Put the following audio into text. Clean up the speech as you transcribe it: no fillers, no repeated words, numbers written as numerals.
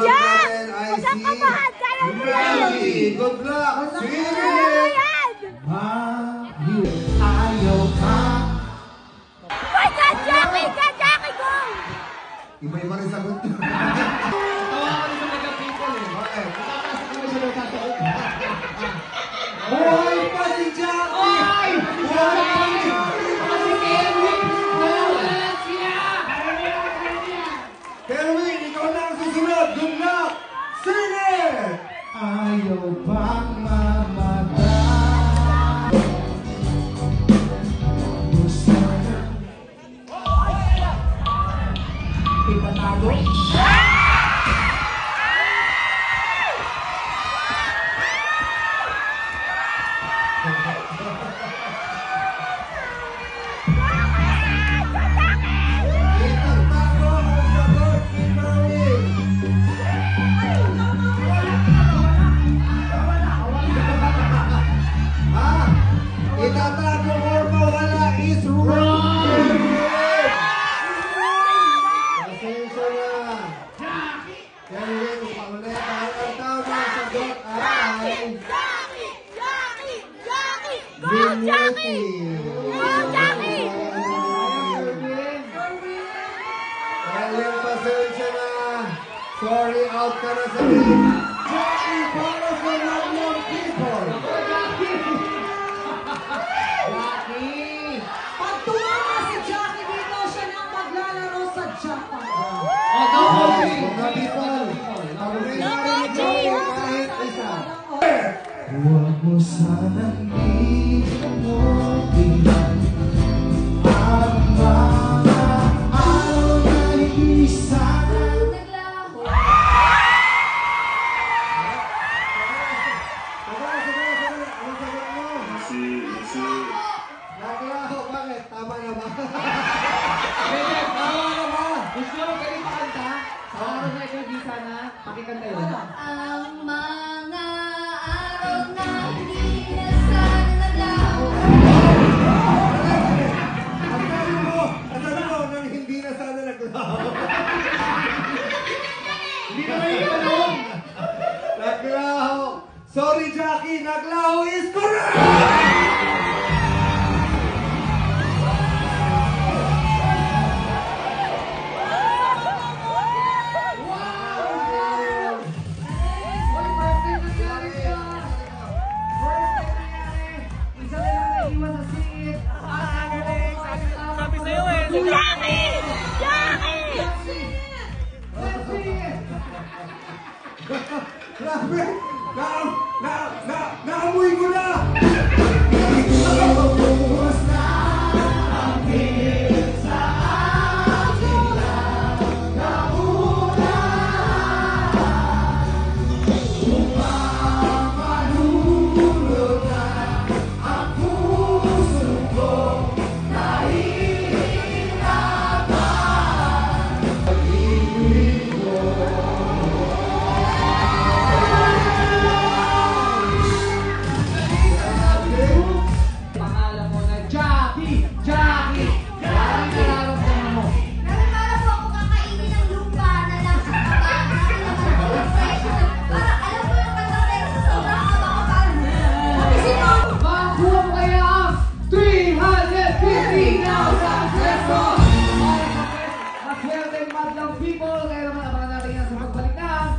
natin ay si Melody. Good luck! Ayaw ka! Jackie, go! Iba-iba rin sagot. Tawa ka rin sa mga people eh. Okay. Tatasa ko siya ng sasagot. Hoy pa si Jackie! Hoy! Hoy! Si Kelvin! Wala siya! Kelvin, ikaw na ang susunod! Good luck! Sing it! Ayaw bang mamatay? Ipatago? Itatago or mawala is wrong! Pasensya na. Kelvin, paulit ang tamang sagot ay... Go, Jackie! Go, Jackie! Kelvin, pasensya na. Sorry, out ka na sa game. Jackie, para sa Laglang people. Jackie! Pag tumama si Jackie dito, siya nang maglalaro sa Japan. Oh, double! Kahit isa. Huwag mo sanang inumotihan ang mga araw na hindi sana naglaho. Anong sagot mo? Naglaho, bakit? Tama na ba? Bebe, Tama na ba? gusto mo pwede pakanta? Sa araw na ikaw di sana, pakikanta yun. Ang mga araw na hindi na sana naglaho. Ang sabi mo, nang hindi na sana naglaho. Hindi na may panahon! Naglaho. Sorry, Jackie. Naglaho is correct! Grabe! Naamoy ko na! Pangalan mo na Jackie! Jackie! Ano nararamdaman mo? Para po ako kakainin ng lupa na lang sa taba. Para alam mo yung kanta pero sa sobrang kaba ko parang Makakuha mo kaya ang 350,000 pesos! Maswerte madlang people! Kaya naman abangan natin yan sa pagbalik ng